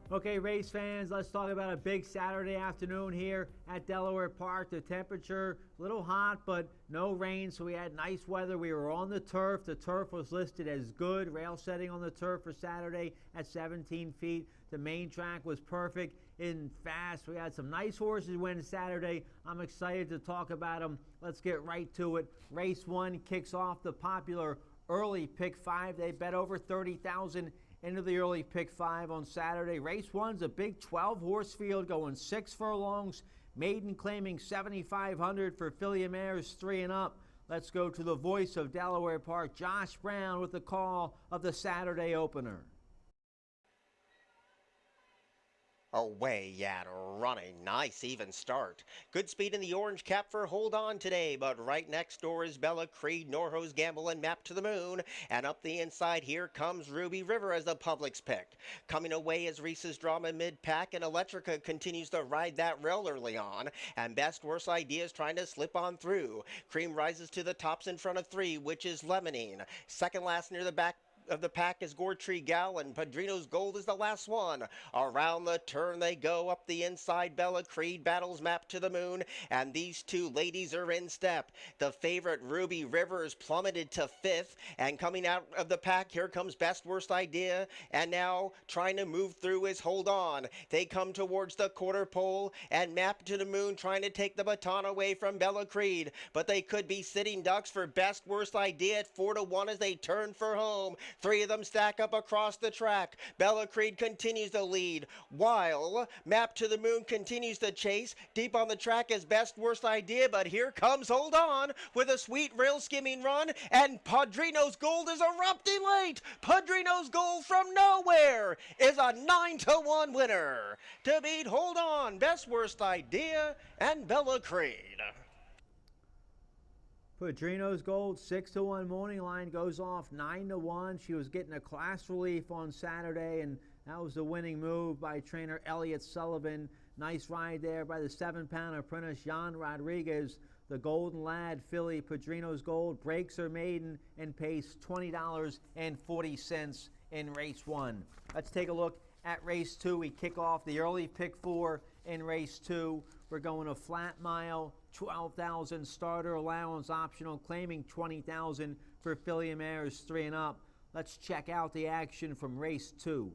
Okay, race fans, let's talk about a big Saturday afternoon here at Delaware Park. The temperature, a little hot, but no rain, so we had nice weather. We were on the turf. The turf was listed as good. Rail setting on the turf for Saturday at 17 feet. The main track was perfect and fast. We had some nice horses win Saturday. I'm excited to talk about them. Let's get right to it. Race 1 kicks off the popular early pick 5. They bet over 30,000 into the early pick 5 on Saturday. Race 1's a big 12-horse field going 6 furlongs. Maiden claiming 7,500 for filly mares 3 and up. Let's go to the voice of Delaware Park, Josh Brown, with the call of the Saturday opener. Away and running. Nice even start. Good speed in the orange cap for Hold On today, but right next door is Bella Creed, Norho's Gamble, and Map to the Moon. And up the inside here comes Ruby River as the public's pick. Coming away is Reese's Drama mid-pack, and Electrica continues to ride that rail early on. And Best Worst Ideas trying to slip on through. Cream rises to the tops in front of 3, which is Lemonine. Second last near the back of the pack is Gortree Gal, and Padrino's Gold is the last one. Around the turn they go. Up the inside, Bella Creed battles Map to the Moon, and these two ladies are in step. The favorite Ruby River is plummeted to 5th, and coming out of the pack, here comes Best Worst Idea, and now trying to move through is Hold On. They come towards the quarter pole, and Map to the Moon trying to take the baton away from Bella Creed, but they could be sitting ducks for Best Worst Idea at 4-1 as they turn for home. 3 of them stack up across the track. Bella Creed continues to lead, while Map to the Moon continues to chase. Deep on the track is Best Worst Idea, but here comes Hold On with a sweet rail skimming run, and Padrino's Gold is erupting late. Padrino's Gold from nowhere is a 9-1 winner to beat Hold On, Best Worst Idea, and Bella Creed. Padrino's Gold, 6-1 morning line, goes off 9-1. She was getting a class relief on Saturday, and that was the winning move by trainer Elliott Sullivan. Nice ride there by the 7-pounder apprentice Jan Rodriguez. The Golden Lad filly Padrino's Gold breaks her maiden and pays $20.40 in race 1. Let's take a look at race 2. We kick off the early pick 4 in race 2. We're going a flat mile, 12,000 starter allowance optional, claiming 20,000 for filly mares 3 and up. Let's check out the action from race 2.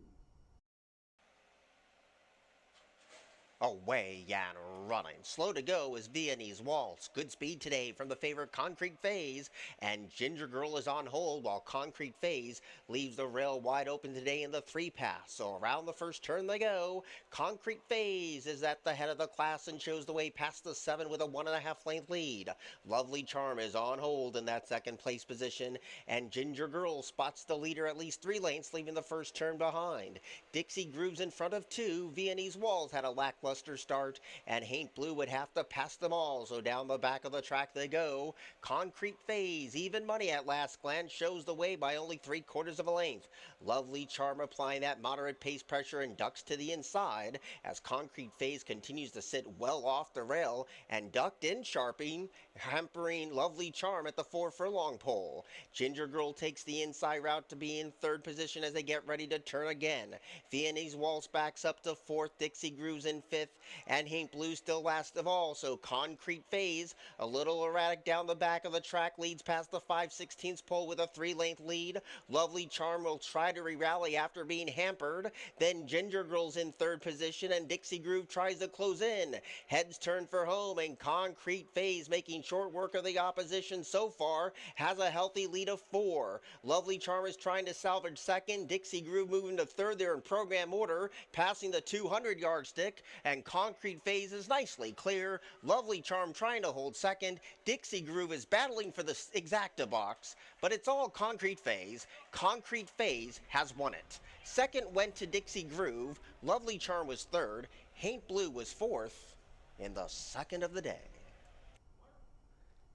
Away and running. Slow to go is Viennese Waltz. Good speed today from the favorite Concrete Phase, and Ginger Girl is on hold while Concrete Phase leaves the rail wide open today in the 3 pass. So around the first turn they go. Concrete Phase is at the head of the class and shows the way past the 7 with a 1.5 length lead. Lovely Charm is on hold in that second place position, and Ginger Girl spots the leader at least 3 lengths, leaving the first turn behind. Dixie Grooves in front of 2. Viennese Waltz had a lackluster start, and Haint Blue would have to pass them all, so down the back of the track they go. Concrete Phase, even money at last glance, shows the way by only 3/4 of a length. Lovely Charm applying that moderate pace pressure and ducks to the inside as Concrete Phase continues to sit well off the rail and ducked in sharping, hampering Lovely Charm at the 4 furlong pole. Ginger Girl takes the inside route to be in 3rd position as they get ready to turn again. Viennese Waltz backs up to 4th, Dixie Grooves in 5th, and Haint Blue still last of all. So Concrete Phase, a little erratic down the back of the track, leads past the 5/16 pole with a 3-length lead. Lovely Charm will try to re-rally after being hampered. Then Ginger Girl's in 3rd position, and Dixie Groove tries to close in. Heads turn for home, and Concrete Phase, making short work of the opposition so far, has a healthy lead of 4. Lovely Charm is trying to salvage 2nd. Dixie Groove moving to 3rd there in program order, passing the 200-yard stick, and Concrete Phase is nicely clear. Lovely Charm trying to hold 2nd. Dixie Groove is battling for the exacta box, but it's all Concrete Phase. Concrete Phase has won it. 2nd went to Dixie Groove. Lovely Charm was 3rd. Haint Blue was 4th in the 2nd of the day.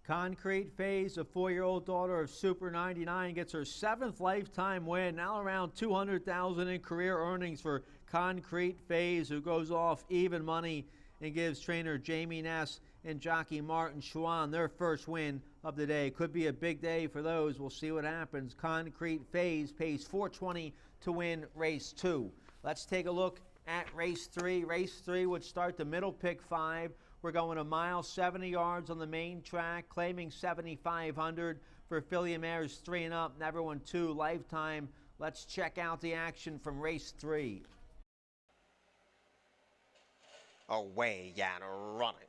Concrete Phase, the 4-year-old daughter of Super 99, gets her 7th lifetime win, now around $200,000 in career earnings for Concrete Phase, who goes off even money and gives trainer Jamie Ness and jockey Martin Schwann their first win of the day. Could be a big day for those. We'll see what happens. Concrete Phase pays $420 to win race 2. Let's take a look at race 3. Race 3 would start the middle pick 5. We're going a mile, 70 yards on the main track, claiming 7,500 for filly mares 3 and up. Never won 2 lifetime. Let's check out the action from race 3. Away and running.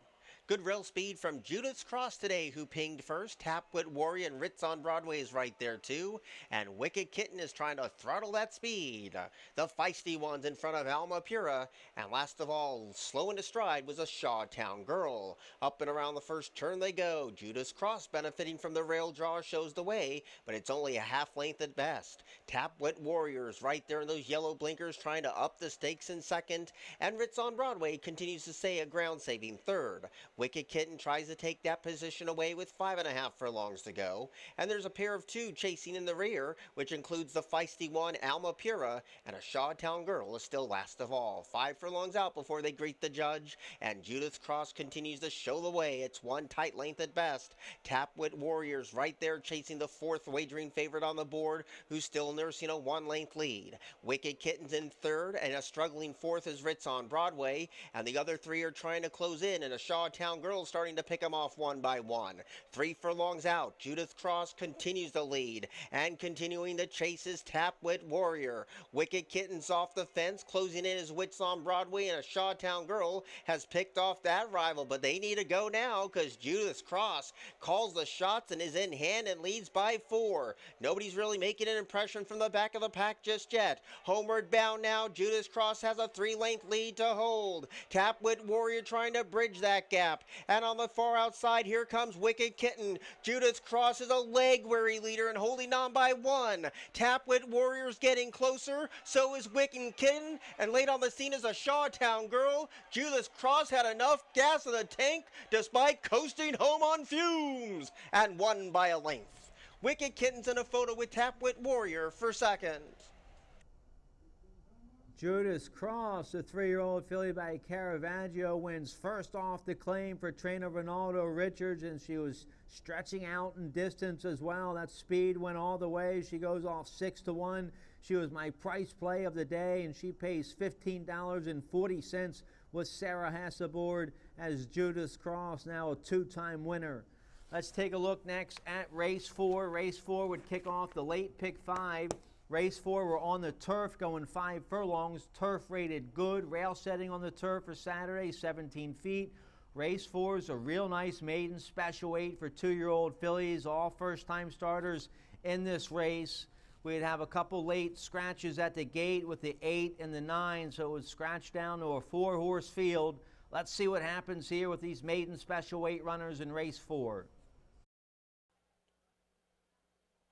Good rail speed from Judith's Cross today, who pinged first. Tapwit Warrior and Ritz on Broadway is right there too. And Wicked Kitten is trying to throttle that speed. The feisty ones in front of Alma Pura. And last of all, slow into stride was a Shawtown Girl. Up and around the first turn they go. Judith's Cross, benefiting from the rail draw, shows the way, but it's only a half length at best. Tapwit Warriors right there in those yellow blinkers, trying to up the stakes in second. And Ritz on Broadway continues to stay a ground-saving third. Wicked Kitten tries to take that position away with 5.5 furlongs to go. And there's a pair of 2 chasing in the rear, which includes the feisty one, Alma Pura, and a Shawtown Girl is still last of all. 5 furlongs out before they greet the judge, and Judith's Cross continues to show the way. It's one tight length at best. Tapwit Warriors right there chasing the 4th wagering favorite on the board, who's still nursing a 1-length lead. Wicked Kitten's in 3rd, and a struggling 4th is Ritz on Broadway, and the other 3 are trying to close in, and a Shawtown Girl starting to pick them off one by one. 3 furlongs out, Judith Cross continues the lead, and continuing the chase is Tapwit Warrior. Wicked Kitten's off the fence, closing in his Wits on Broadway, and a Shawtown Girl has picked off that rival, but they need to go now because Judith Cross calls the shots and is in hand and leads by 4. Nobody's really making an impression from the back of the pack just yet. Homeward bound now, Judith Cross has a 3-length lead to hold. Tapwit Warrior trying to bridge that gap. And on the far outside, here comes Wicked Kitten. Judith Cross is a leg-weary leader and holding on by 1. Tapwit Warrior's getting closer. So is Wicked Kitten. And late on the scene is a Shawtown Girl. Judith Cross had enough gas in the tank despite coasting home on fumes. And won by a length. Wicked Kitten's in a photo with Tapwit Warrior for second. Judith Cross, the 3-year-old filly by Caravaggio, wins first off the claim for trainer Ronaldo Richards, and she was stretching out in distance as well. That speed went all the way. She goes off 6-1. She was my price play of the day, and she pays $15.40 with Sarah Hess aboard as Judith Cross, now a 2-time winner. Let's take a look next at race 4. Race 4 would kick off the late pick 5. Race 4, we're on the turf going 5 furlongs. Turf rated good. Rail setting on the turf for Saturday, 17 feet. Race 4 is a real nice maiden special weight for 2-year-old fillies. All first-time starters in this race. We'd have a couple late scratches at the gate with the 8 and the 9, so it would scratch down to a 4-horse field. Let's see what happens here with these maiden special weight runners in race 4.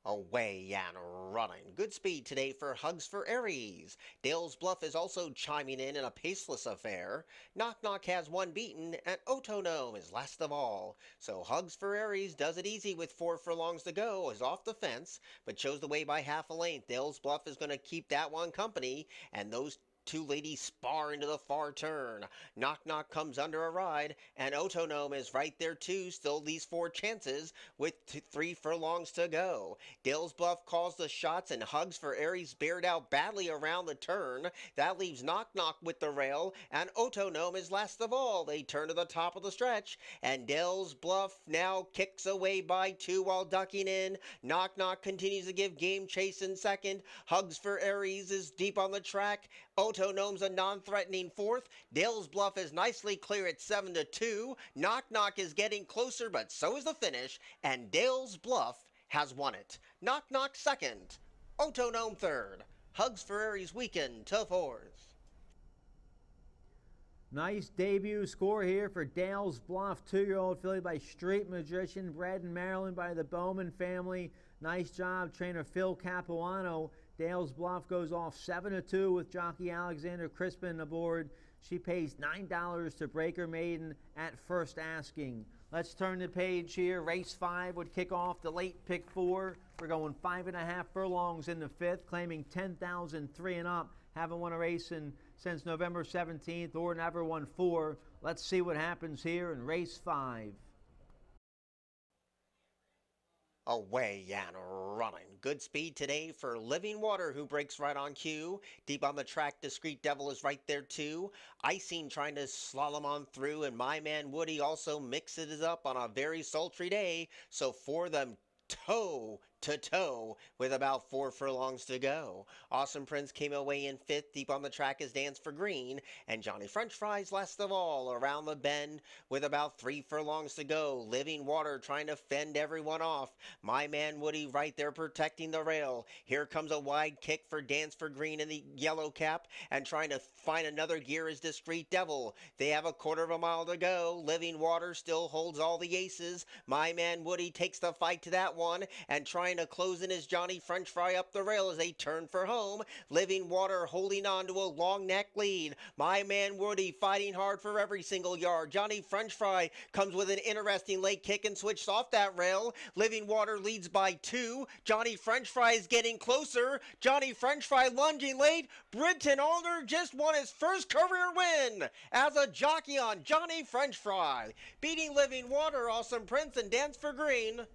Away and running. Good speed today for Hugs for Aries. Dale's Bluff is also chiming in a paceless affair. Knock Knock has 1 beaten, and Otonome is last of all. So Hugs for Aries does it easy with 4 furlongs to go, is off the fence, but shows the way by half a length. Dale's Bluff is going to keep that one company, and those 2 ladies spar into the far turn. Knock Knock comes under a ride, and Otonome is right there too. Still these 4 chances with 3 furlongs to go. Dale's Bluff calls the shots, and Hugs for Aries bared out badly around the turn. That leaves Knock Knock with the rail, and Otonome is last of all. They turn to the top of the stretch, and Dale's Bluff now kicks away by 2 while ducking in. Knock Knock continues to give game chase in second. Hugs for Aries is deep on the track. Otonome's a non-threatening 4th. Dale's Bluff is nicely clear at 7-2. Knock Knock is getting closer, but so is the finish, and Dale's Bluff has won it. Knock Knock 2nd. Otonome 3rd. Hugs for Aries weekend to 4th. Nice debut score here for Dale's Bluff, 2-year-old filly by Street Magician, bred in Maryland by the Bowman family. Nice job, trainer Phil Capuano. Dale's Bluff goes off 7-2 with jockey Alexander Crispin aboard. She pays $9 to break her maiden at first asking. Let's turn the page here. Race 5 would kick off the late pick 4. We're going 5.5 furlongs in the 5th, claiming 10,003 and up. Haven't won a race since November 17th or never won 4. Let's see what happens here in race 5. Away and running. Good speed today for Living Water, who breaks right on cue. Deep on the track, Discreet Devil is right there too. Icing trying to slalom on through, and my man Woody also mixes it up on a very sultry day. So for them, toe to toe with about 4 furlongs to go. Awesome Prince came away in fifth. Deep on the track is Dance for Green, and Johnny French Fries last of all around the bend with about 3 furlongs to go. Living Water trying to fend everyone off. My man Woody right there protecting the rail. Here comes a wide kick for Dance for Green in the yellow cap, and trying to find another gear is Discreet Devil. They have a 1/4 mile to go. Living Water still holds all the aces. My man Woody takes the fight to that one, and trying to close in is Johnny French Fry up the rail as they turn for home. Living Water holding on to a long neck lead. My man Woody fighting hard for every single yard. Johnny French Fry comes with an interesting late kick and switched off that rail. Living Water leads by 2. Johnny French Fry is getting closer. Johnny French Fry lunging late. Brenton Alder just won his first career win as a jockey on Johnny French Fry, beating Living Water, Awesome Prince, and Dance for Green.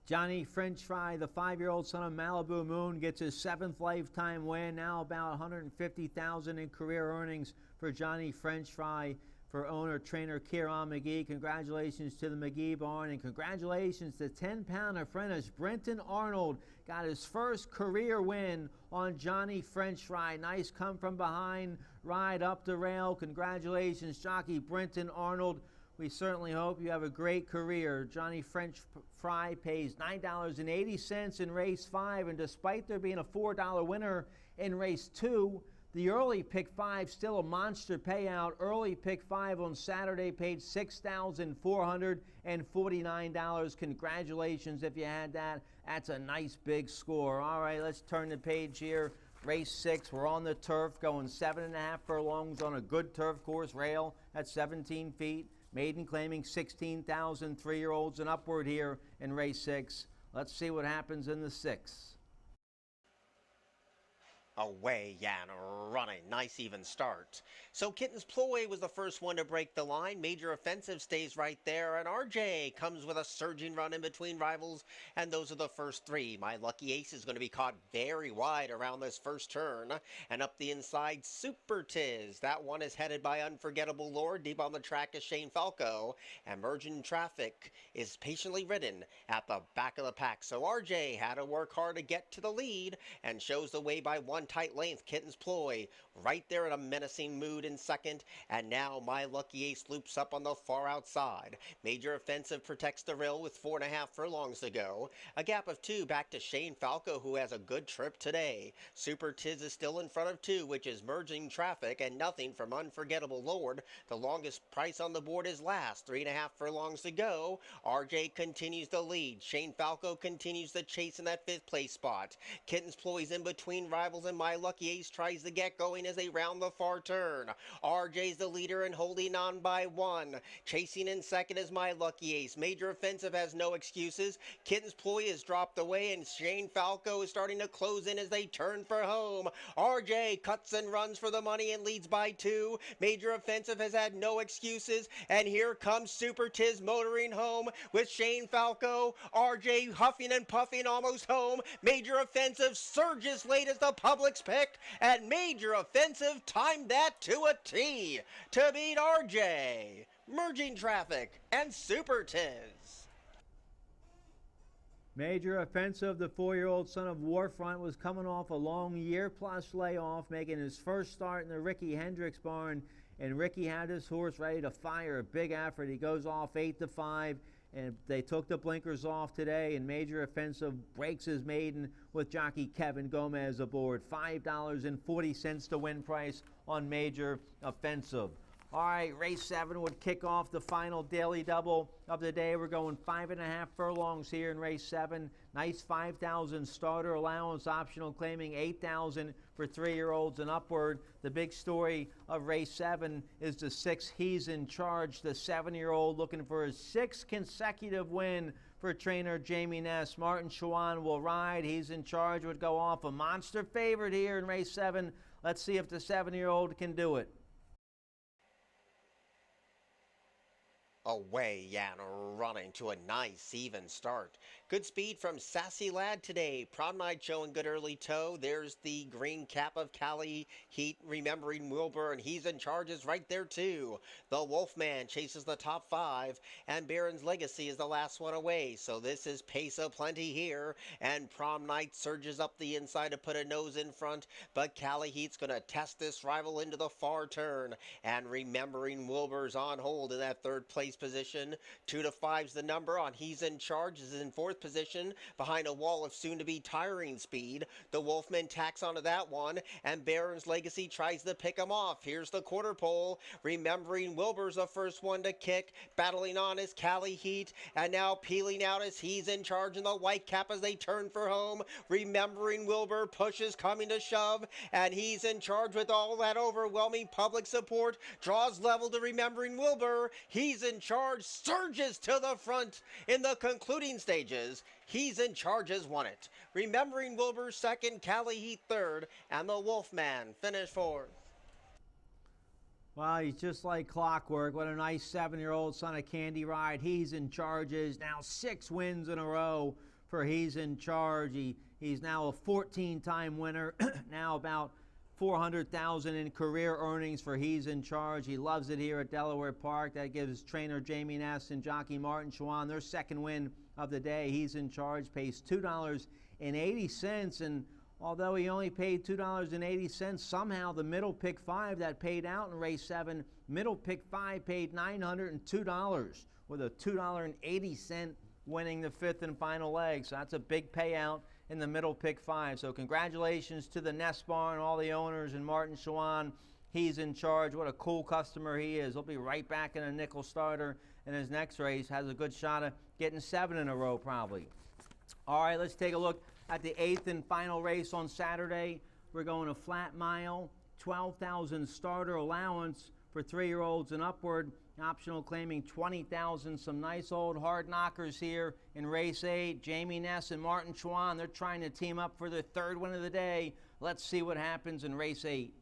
Johnny French Fry, the 5-year-old son of Malibu Moon, gets his 7th lifetime win. Now about $150,000 in career earnings for Johnny French Fry, for owner-trainer Kieran McGee. Congratulations to the McGee barn, and congratulations to 10-pound apprentice Brenton Arnold. Got his first career win on Johnny French Fry. Nice come from behind ride up the rail. Congratulations, jockey Brenton Arnold. We certainly hope you have a great career. Johnny French Fry pays $9.80 in race 5, and despite there being a $4 winner in race 2, the early pick 5 still a monster payout. Early pick 5 on Saturday paid $6,449. Congratulations if you had that. That's a nice big score. All right, let's turn the page here. Race 6, we're on the turf, going 7.5 furlongs on a good turf course rail at 17 feet. Maiden claiming 16,000 3-year-olds and upward here in race 6. Let's see what happens in the 6th. Away and running. Nice even start. So Kitten's Ploy was the first one to break the line. Major Offensive stays right there, and RJ comes with a surging run in between rivals, and those are the first 3. My Lucky Ace is going to be caught very wide around this first turn, and up the inside, Super Tiz. That one is headed by Unforgettable Lord. Deep on the track is Shane Falco, and Emerging Traffic is patiently ridden at the back of the pack. So RJ had to work hard to get to the lead, and shows the way by one tight length. Kitten's Ploy right there in a menacing mood in second, and now My Lucky Ace loops up on the far outside. Major Offensive protects the rail with 4.5 furlongs to go. A gap of 2 back to Shane Falco, who has a good trip today. Super Tiz is still in front of 2, which is Merging Traffic, and nothing from Unforgettable Lord. The longest price on the board is last. 3.5 furlongs to go. RJ continues the lead. Shane Falco continues the chase in that 5th place spot. Kitten's Ploy's in between rivals, and My Lucky Ace tries to get going as they round the far turn. RJ's the leader and holding on by 1. Chasing in second is My Lucky Ace. Major Offensive has no excuses. Kitten's Ploy is dropped away, and Shane Falco is starting to close in as they turn for home. RJ cuts and runs for the money and leads by 2. Major Offensive has had no excuses, and here comes Super Tiz motoring home with Shane Falco. RJ huffing and puffing almost home. Major Offensive surges late as the public's pick, and Major Offensive timed that to a T to beat RJ, Merging Traffic, and Super Tiz. Major Offensive, the 4-year-old son of Warfront, was coming off a long year-plus layoff, making his first start in the Ricky Hendricks barn, and Ricky had his horse ready to fire a big effort. He goes off 8-5, and they took the blinkers off today, and Major Offensive breaks his maiden with jockey Kevin Gomez aboard. $5.40 the win price on Major Offensive. All right, race 7 would kick off the final daily double of the day. We're going 5.5 furlongs here in race 7. Nice 5,000 starter allowance, optional claiming 8,000 for 3-year-olds and upward. The big story of race 7 is the 6 He's in Charge, the 7-year-old looking for his 6th consecutive win for trainer Jamie Ness. Martin Schwann will ride. He's in Charge would go off a monster favorite here in race 7. Let's see if the 7-year-old can do it. Away and running to a nice even start. Good speed from Sassy Lad today. Prom night showing good early toe. There's the green cap of Cali Heat remembering Wilbur, and he's in charges right there too. The Wolfman chases the top five, and Baron's Legacy is the last one away. So this is pace aplenty here, and Prom night surges up the inside to put a nose in front, but Cali Heat's going to test this rival into the far turn, and remembering Wilbur's on hold in that third place position. 2 to 5's the number on He's in Charge is in fourth position behind a wall of soon-to-be tiring speed. The Wolfman tacks onto that one, and Baron's Legacy tries to pick him off. Here's the quarter pole. Remembering Wilbur's the first one to kick. Battling on is Cali Heat, and now peeling out as He's in Charge in the white cap as they turn for home. Remembering Wilbur pushes coming to shove, and He's in Charge with all that overwhelming public support. Draws level to Remembering Wilbur. He's in Charge surges to the front in the concluding stages. He's in Charge has won it. Remembering Wilbur second, Cali Heat third, and the Wolfman finished fourth. Well, he's just like clockwork. What a nice 7-year-old son of Candy Ride. He's in Charges. Now 6 wins in a row for He's in Charge. He's now a 14-time winner. Now about $400,000 in career earnings for He's in Charge. He loves it here at Delaware Park. That gives trainer Jamie Ness and jockey Martin Schwann their second win of the day. He's in Charge pays $2.80, and although he only paid $2.80, somehow the middle pick 5 that paid out in race 7, middle pick 5 paid $902 with a $2.80 winning the 5th and final leg. So that's a big payout in the middle pick 5. So congratulations to the Nest Barn, all the owners, and Martin Schwann. He's in Charge. What a cool customer he is. He'll be right back in a nickel starter in his next race. Has a good shot at getting 7 in a row probably. All right, let's take a look at the 8th and final race on Saturday. We're going a flat mile, 12,000 starter allowance for 3-year-olds and upward. Optional claiming 20,000. Some nice old hard knockers here in race 8. Jamie Ness and Martin Schwann, they're trying to team up for their 3rd win of the day. Let's see what happens in race 8.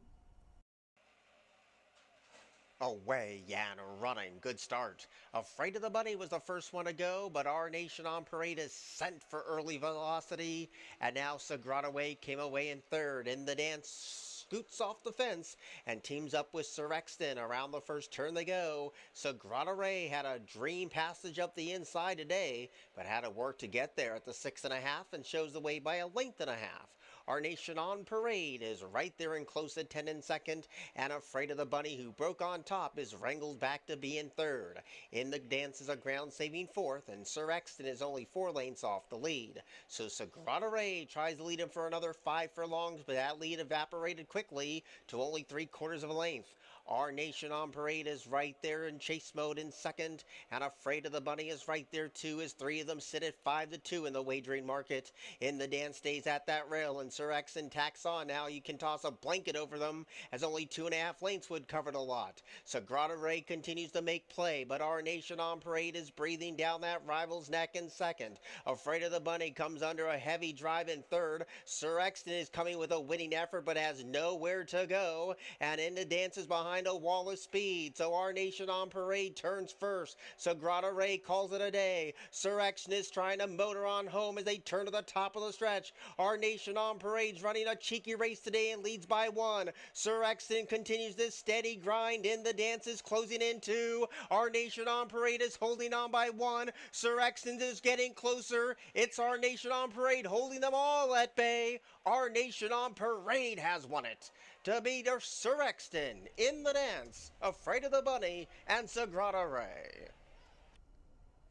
Away and running. Good start. Afraid of the Bunny was the first one to go, but Our Nation on Parade is sent for early velocity. And now Sagrada Way came away in 3rd. In the dance, scoots off the fence and teams up with Sir Exton. Around the first turn they go. Sagrada Ray had a dream passage up the inside today, but had to work to get there at the 6.5 and shows the way by a length and a half. Our Nation on Parade is right there in close attendance second, and Afraid of the Bunny, who broke on top, is wrangled back to be in 3rd. In the dance is a ground-saving 4th, and Sir Exton is only 4 lengths off the lead. So Sagrada Ray tries to lead him for another 5 furlongs, but that lead evaporated quickly to only 3/4 of a length. Our Nation on Parade is right there in chase mode in second, and Afraid of the Bunny is right there too, as 3 of them sit at 5-2 in the wagering market. In the dance stays at that rail, and Sir Exton tacks on. Now you can toss a blanket over them, as only 2.5 lengths would cover the lot. Sagrada Ray continues to make play, but Our Nation on Parade is breathing down that rival's neck in second. Afraid of the Bunny comes under a heavy drive in 3rd. Sir Exton is coming with a winning effort, but has nowhere to go, and in the dance is behind a wall of speed. So Our Nation on Parade turns first. Sagrada Ray calls it a day. Sir Exton is trying to motor on home as they turn to the top of the stretch. Our Nation on Parade's running a cheeky race today and leads by 1. Sir Exton continues this steady grind. In the dance is closing in 2. Our Nation on Parade is holding on by 1. Sir Exton is getting closer. It's Our Nation on Parade holding them all at bay. Our Nation on Parade has won it. To beat Sir Exton in the dance, Afraid of the Bunny, and Sagrada Ray.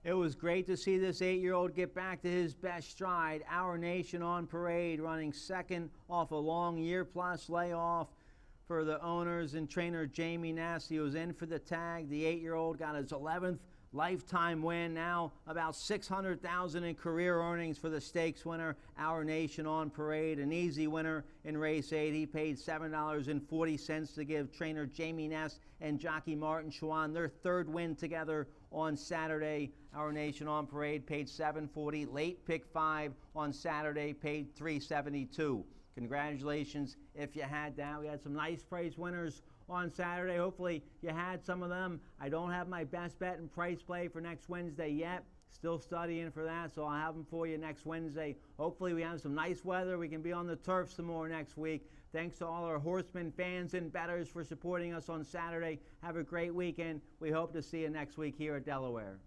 It was great to see this 8-year-old get back to his best stride. Our Nation on Parade running second off a long year-plus layoff for the owners and trainer Jamie Ness. He was in for the tag. The 8-year-old got his 11th lifetime win. Now about $600,000 in career earnings for the stakes winner, Our Nation on Parade. An easy winner in race 8. He paid $7.40 to give trainer Jamie Ness and jockey Martin Schwann their 3rd win together on Saturday. Our Nation on Parade paid $7.40. Late pick 5 on Saturday paid $3.72. congratulations if you had that. We had some nice prize winners on Saturday. Hopefully you had some of them. I don't have my best bet and price play for next Wednesday yet. Still studying for that, so I'll have them for you next Wednesday. Hopefully we have some nice weather. We can be on the turf some more next week. Thanks to all our Horsemen fans and bettors for supporting us on Saturday. Have a great weekend. We hope to see you next week here at Delaware.